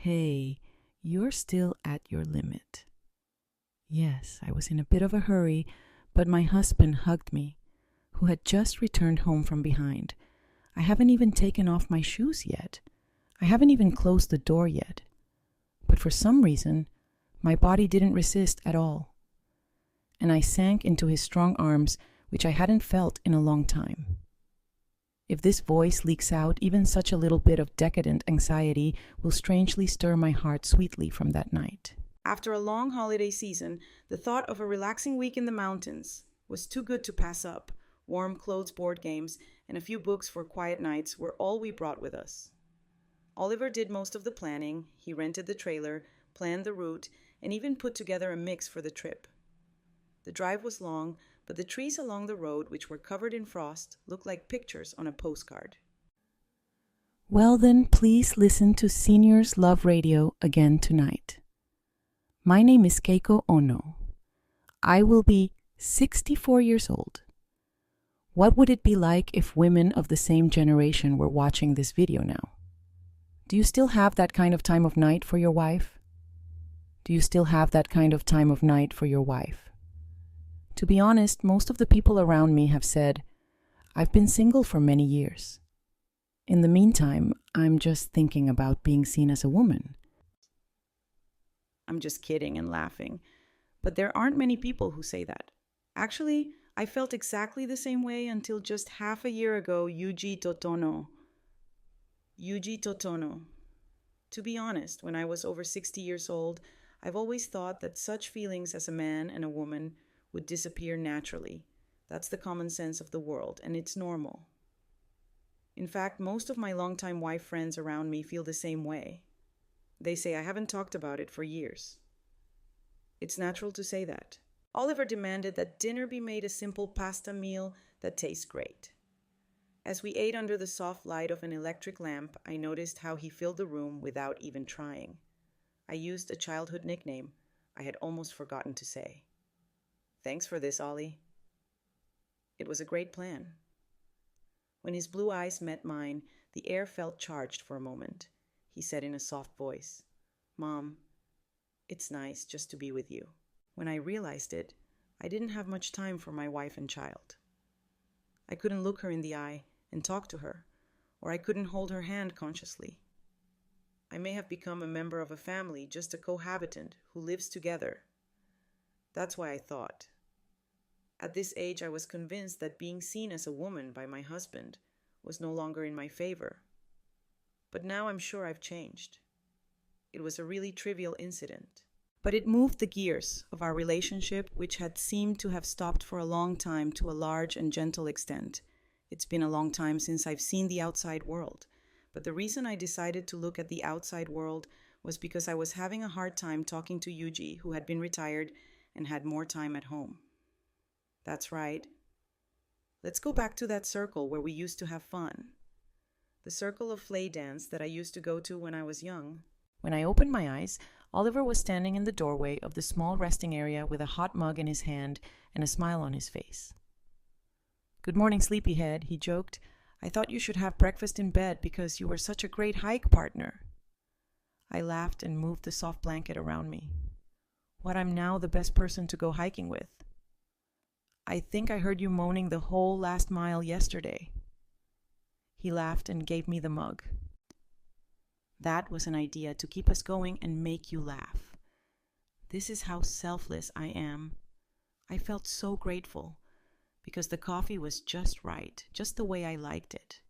Hey, you're still at your limit. Yes, I was in a bit of a hurry, but my husband hugged me, who had just returned home from behind. I haven't even taken off my shoes yet. I haven't even closed the door yet. But for some reason, my body didn't resist at all. And I sank into his strong arms, which I hadn't felt in a long time. If this voice leaks out, even such a little bit of decadent anxiety will strangely stir my heart sweetly from that night. After a long holiday season, the thought of a relaxing week in the mountains was too good to pass up. Warm clothes, board games, and a few books for quiet nights were all we brought with us. Oliver did most of the planning. He rented the trailer, planned the route, and even put together a mix for the trip. The drive was long, but the trees along the road, which were covered in frost, looked like pictures on a postcard. Well then, please listen to Seniors Love Radio again tonight. My name is Keiko Ono. I will be 64 years old. What would it be like if women of the same generation were watching this video now? Do you still have that kind of time of night for your wife? Do you still have that kind of time of night for your wife? To be honest, most of the people around me have said, I've been single for many years. In the meantime, I'm just thinking about being seen as a woman. I'm just kidding and laughing, but there aren't many people who say that. Actually, I felt exactly the same way until just half a year ago, Yuji Totono. To be honest, when I was over 60 years old, I've always thought that such feelings as a man and a woman would disappear naturally. That's the common sense of the world, and it's normal. In fact, most of my longtime wife friends around me feel the same way. They say I haven't talked about it for years. It's natural to say that. Oliver demanded that dinner be made a simple pasta meal that tastes great. As we ate under the soft light of an electric lamp, I noticed how he filled the room without even trying. I used a childhood nickname I had almost forgotten to say. Thanks for this, Ollie. It was a great plan. When his blue eyes met mine, the air felt charged for a moment. He said in a soft voice, Mom, it's nice just to be with you. When I realized it, I didn't have much time for my wife and child. I couldn't look her in the eye and talk to her, or I couldn't hold her hand consciously. I may have become a member of a family, just a cohabitant who lives together. That's why I thought. At this age, I was convinced that being seen as a woman by my husband was no longer in my favor. But now I'm sure I've changed. It was a really trivial incident. But it moved the gears of our relationship, which had seemed to have stopped for a long time to a large and gentle extent. It's been a long time since I've seen the outside world. But the reason I decided to look at the outside world was because I was having a hard time talking to Yuji, who had been retired and had more time at home. That's right. Let's go back to that circle where we used to have fun. The circle of play dance that I used to go to when I was young. When I opened my eyes, Oliver was standing in the doorway of the small resting area with a hot mug in his hand and a smile on his face. Good morning, sleepyhead, he joked. I thought you should have breakfast in bed because you were such a great hike partner. I laughed and moved the soft blanket around me. What, I'm now the best person to go hiking with? I think I heard you moaning the whole last mile yesterday. He laughed and gave me the mug. That was an idea to keep us going and make you laugh. This is how selfless I am. I felt so grateful because the coffee was just right, just the way I liked it.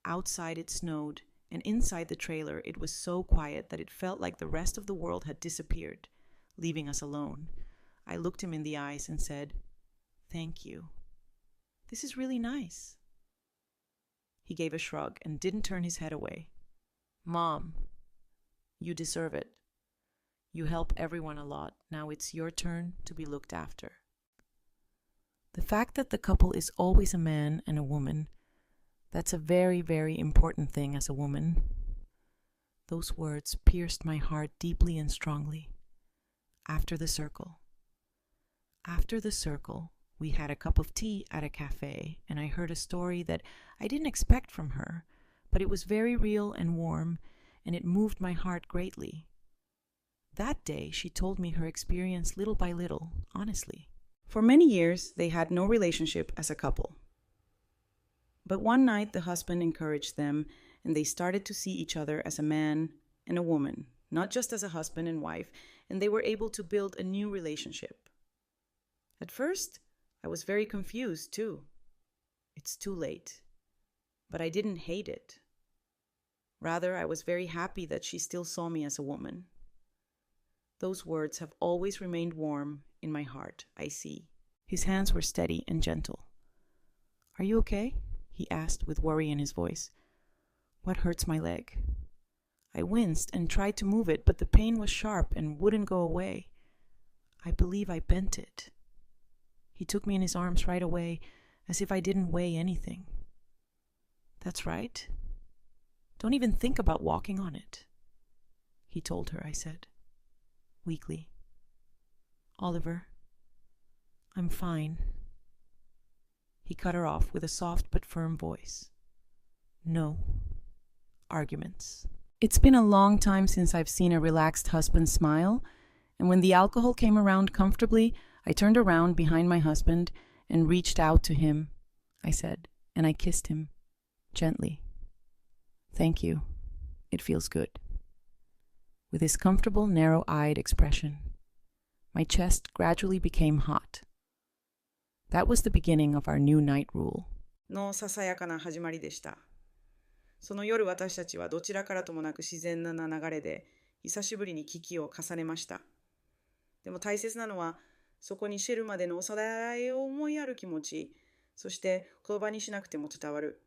Outside it snowed, and inside the trailer it was so quiet that it felt like the rest of the world had disappeared, leaving us alone. I looked him in the eyes and said, Thank you. This is really nice. He gave a shrug and didn't turn his head away. Mom, you deserve it. You help everyone a lot. Now it's your turn to be looked after. The fact that the couple is always a man and a woman, that's a very, very important thing as a woman. Those words pierced my heart deeply and strongly. After the circle. After the circle, we had a cup of tea at a cafe, and I heard a story that I didn't expect from her, but it was very real and warm, and it moved my heart greatly. That day, she told me her experience little by little, honestly. For many years, they had no relationship as a couple. But one night, the husband encouraged them, and they started to see each other as a man and a woman, not just as a husband and wife, and they were able to build a new relationship. At first, I was very confused too. It's too late. But I didn't hate it. Rather, I was very happy that she still saw me as a woman. Those words have always remained warm in my heart, I see. His hands were steady and gentle. "Are you okay?" he asked with worry in his voice. "What hurts my leg?" I winced and tried to move it, but the pain was sharp and wouldn't go away. I believe I bent it. He took me in his arms right away, as if I didn't weigh anything. "That's right. Don't even think about walking on it," he told her, I said, weakly. "Oliver, I'm fine." He cut her off with a soft but firm voice. "No arguments." It's been a long time since I've seen a relaxed husband smile, and when the alcohol came around comfortably, I turned around behind my husband and reached out to him, I said, and I kissed him, gently. "Thank you. It feels good." With his comfortable, narrow-eyed expression, my chest gradually became hot. That was the beginning of our new night rule. のささやかな始まりでした。その夜、私たちはどちらからともなく自然な流れで久しぶりに危機を重ねました。でも大切なのは、そこにシェルまでのおさらいを思いやる気持ち、そして言葉にしなくても伝わる。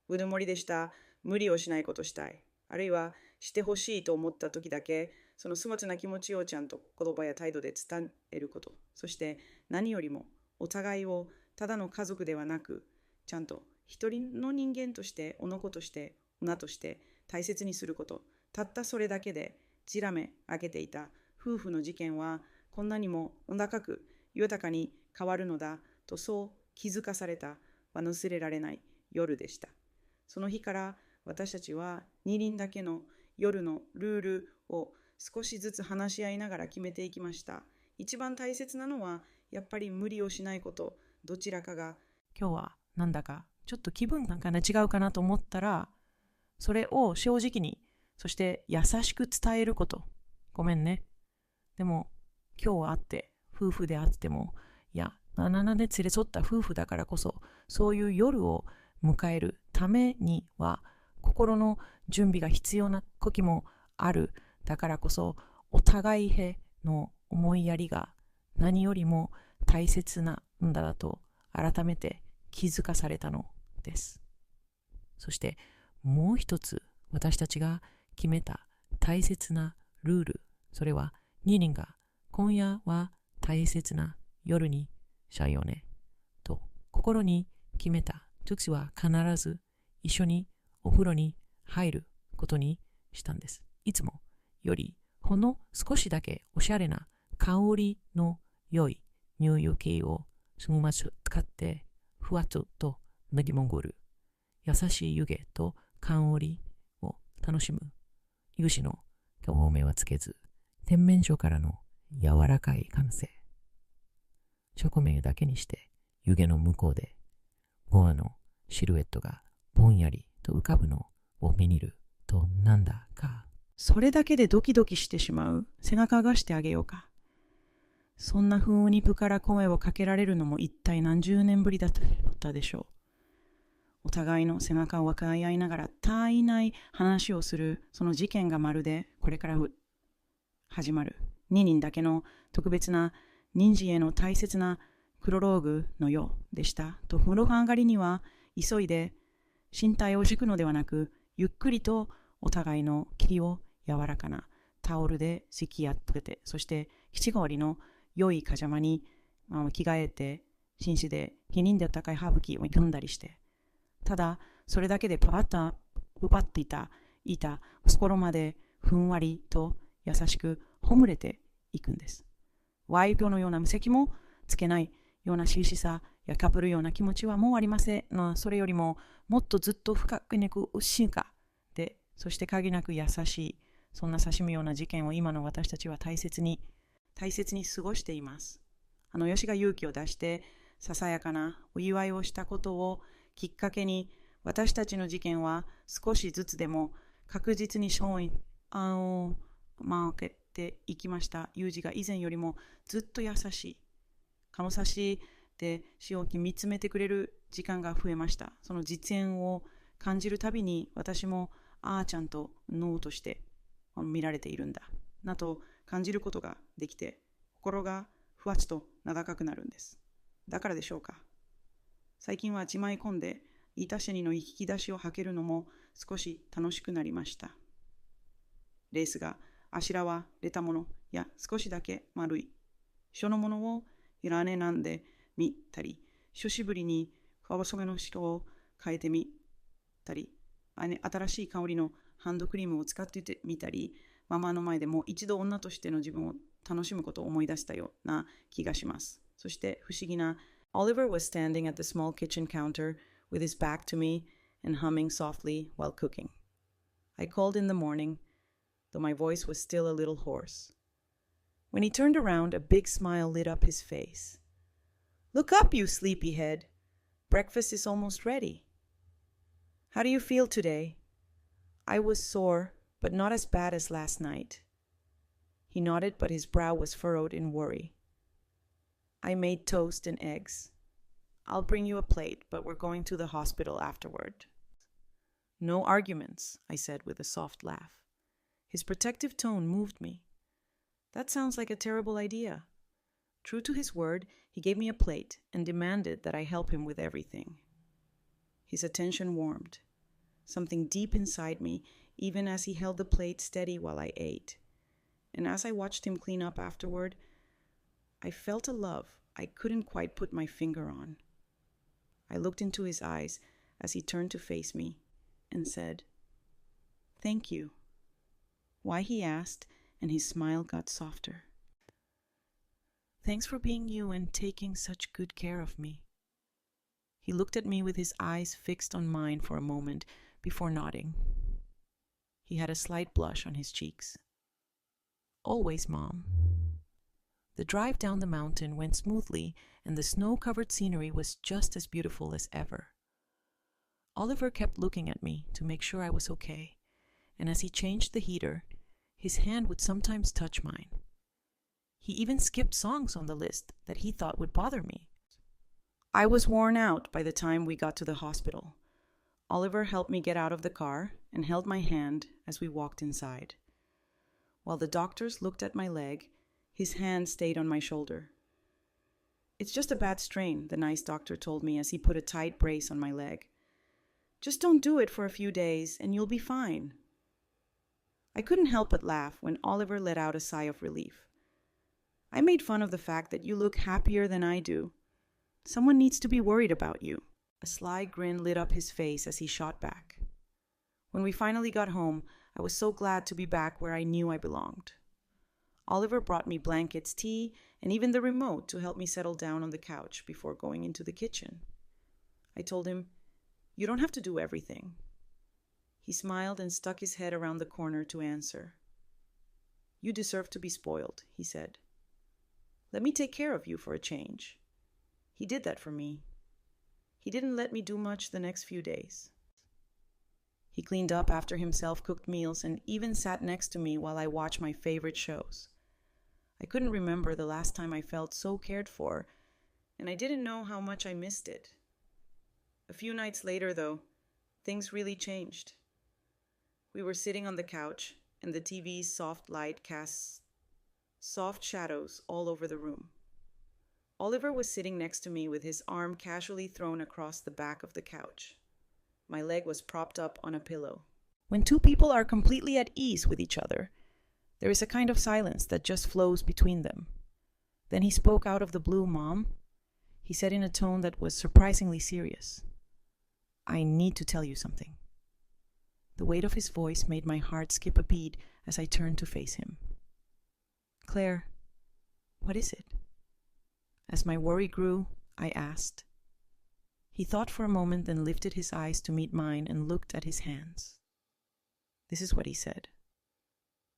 うぬもりでした。無理をしないことしたい。あるいはしてほしいと思った時だけ、その粗末な気持ちをちゃんと言葉や態度で伝えること。そして何よりもお互いをただの家族ではなく、ちゃんと一人の人間として、女子として、女として大切にすること。たったそれだけでじらめ上げていた夫婦の事件は、こんなにも高く豊かに変わるのだとそう気づかされた忘れられない夜でした。その日から私たちは二輪だけの夜のルールを少しずつ話し合いながら決めていきました。一番大切なのはやっぱり無理をしないこと。どちらかが今日はなんだかちょっと気分なんかね違うかなと思ったら、それを正直に、そして優しく伝えること。ごめんね。でも今日会って夫婦であっても、いや7で連れ添った夫婦だからこそ、そういう夜を迎えるためには心の準備が必要な時もある。だからこそお互いへの思いやりが何よりも大切なんだと改めて気づかされたのです。そしてもう一つ私たちが決めた大切なルール、それは2人が今夜は大切な夜にしゃよねと心に決めた時は必ず一緒にお風呂に入ることにしたんです。いつもよりほんの少しだけおしゃれな香りの良い入浴系をすぐまつ使ってふわっと脱ぎ潜る優しい湯気と香りを楽しむ。湯しの表面はつけず天然所からの柔らかい感性。側面だけにして湯気の向こうでボアのシルエットがぼんやりと浮かぶのを見るとなんだか。それだけでドキドキしてしまう。背中がしてあげようか。そんな風に部から声をかけられるのも一体何十年ぶりだったでしょう。お互いの背中を分かり合いながら絶えない話をするその事件がまるでこれから始まる2人だけの特別な人事への大切なプロローグのようでした。と風呂上がりには急いで身体を敷くのではなく、ゆっくりとお互いの気を柔らかなタオルで敷き合ってて、そして七変わりの良いパジャマに着替えて紳士で避妊で高い歯吹きを組んだりして、ただそれだけでパっていた心までふんわりと優しくほむれていくんです。ワイプのような無責もつけないようなしさやかぶるような気持ちはもうありませんの。それよりももっとずっと深くねく進化で、そして限りなく優しい、そんな刺身ような事件を今の私たちは大切に過ごしています。ヨシが勇気を出してささやかなお祝いをしたことをきっかけに、私たちの事件は少しずつでも確実に勝因を負けていきました。ユージが以前よりもずっと優しい。金差しで使用機見つめてくれる時間が増えました。その実演を感じるたびに、私もちゃんと脳として見られているんだなと感じることができて、心がふわっと長くなるんです。だからでしょうか。最近はしまい込んでいたしにの引き出しを履けるのも少し楽しくなりました。レースがあしらわれたものや少しだけ丸い書のものをいらねなんでみたり、久しぶりに川染めの色を変えてみたり、新しい香りのハンドクリームを使ってみたり、ママの前でもう一度女としての自分を楽しむことを思い出したような気がします。そして不思議な、Oliver was standing at the small kitchen counter with his back to me and humming softly while cooking. I called in the morning, though my voice was still a little hoarse. When he turned around, a big smile lit up his face. Look up, you sleepyhead. Breakfast is almost ready. How do you feel today? I was sore, but not as bad as last night. He nodded, but his brow was furrowed in worry. I made toast and eggs. I'll bring you a plate, but we're going to the hospital afterward. No arguments, I said with a soft laugh. His protective tone moved me. That sounds like a terrible idea. True to his word, he gave me a plate and demanded that I help him with everything. His attention warmed. Something deep inside me, even as he held the plate steady while I ate. And as I watched him clean up afterward, I felt a love I couldn't quite put my finger on. I looked into his eyes as he turned to face me and said, "Thank you." Why, he asked, and his smile got softer. Thanks for being you and taking such good care of me. He looked at me with his eyes fixed on mine for a moment before nodding. He had a slight blush on his cheeks. Always, Mom. The drive down the mountain went smoothly, and the snow-covered scenery was just as beautiful as ever. Oliver kept looking at me to make sure I was okay, and as he changed the heater, his hand would sometimes touch mine. He even skipped songs on the list that he thought would bother me. I was worn out by the time we got to the hospital. Oliver helped me get out of the car and held my hand as we walked inside. While the doctors looked at my leg, his hand stayed on my shoulder. "It's just a bad strain," the nice doctor told me as he put a tight brace on my leg. "Just don't do it for a few days and you'll be fine." I couldn't help but laugh when Oliver let out a sigh of relief. I made fun of the fact that you look happier than I do. Someone needs to be worried about you. A sly grin lit up his face as he shot back. When we finally got home, I was so glad to be back where I knew I belonged. Oliver brought me blankets, tea, and even the remote to help me settle down on the couch before going into the kitchen. I told him, "You don't have to do everything." He smiled and stuck his head around the corner to answer. "You deserve to be spoiled," he said. "Let me take care of you for a change." He did that for me. He didn't let me do much the next few days. He cleaned up after himself, cooked meals, and even sat next to me while I watched my favorite shows. I couldn't remember the last time I felt so cared for, and I didn't know how much I missed it. A few nights later, though, things really changed. We were sitting on the couch, and the TV's soft light casts soft shadows all over the room. Oliver was sitting next to me with his arm casually thrown across the back of the couch. My leg was propped up on a pillow. When two people are completely at ease with each other, there is a kind of silence that just flows between them. Then he spoke out of the blue, "Mom," he said in a tone that was surprisingly serious. "I need to tell you something." The weight of his voice made my heart skip a beat as I turned to face him. "Claire, what is it?" As my worry grew, I asked. He thought for a moment, then lifted his eyes to meet mine and looked at his hands. This is what he said.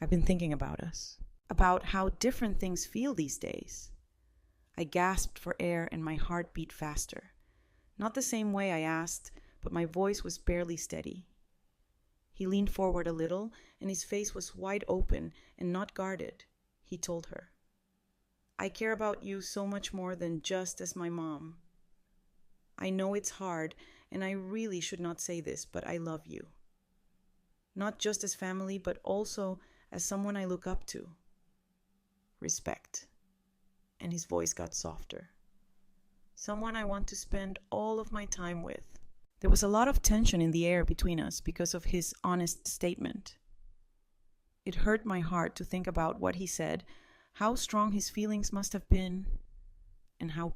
I've been thinking about us, about how different things feel these days. I gasped for air and my heart beat faster. Not the same way I asked, but my voice was barely steady. He leaned forward a little, and his face was wide open and not guarded. He told her, I care about you so much more than just as my mom. I know it's hard, and I really should not say this, but I love you. Not just as family, but also as someone I look up to. Respect. And his voice got softer. Someone I want to spend all of my time with. There was a lot of tension in the air between us because of his honest statement. It hurt my heart to think about what he said, how strong his feelings must have been, and how